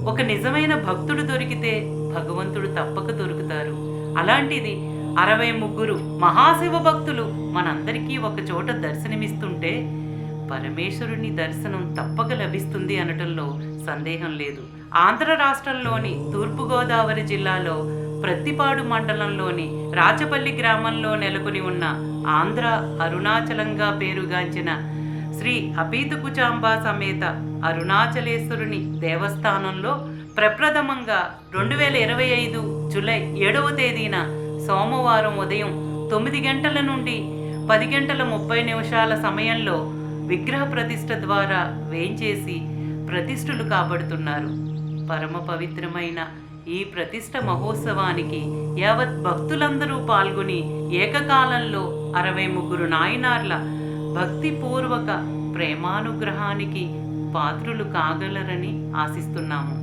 ఒక నిజమైన భక్తుడు దొరికితే భగవంతుడు తప్పక దొరుకుతారు. అలాంటిది 63 మహాశివ భక్తులు మనందరికీ ఒక చోట దర్శనమిస్తుంటే పరమేశ్వరుని దర్శనం తప్పక లభిస్తుంది అనటంలో సందేహం లేదు. ఆంధ్ర రాష్ట్రంలోని తూర్పుగోదావరి జిల్లాలో ప్రత్తిపాడు మండలంలోని రాచపల్లి గ్రామంలో నెలకొని ఉన్న ఆంధ్ర అరుణాచలంగా పేరుగాంచిన శ్రీ అపీతుకుచాంబా సమేత అరుణాచలేశ్వరుని దేవస్థానంలో ప్రప్రథమంగా 2025 జూలై 7వ తేదీన సోమవారం ఉదయం 9 గంటల నుండి 10 గంటల 30 నిమిషాల సమయంలో విగ్రహ ప్రతిష్ఠ ద్వారా వేంచేసి ప్రతిష్ఠులు కాబడుతున్నారు. పరమ పవిత్రమైన ఈ ప్రతిష్ఠ మహోత్సవానికి యావత్ భక్తులందరూ పాల్గొని ఏకకాలంలో 63 నాయనార్ల భక్తిపూర్వక ప్రేమానుగ్రహానికి పాత్రులు కాగలరని ఆశిస్తున్నాము.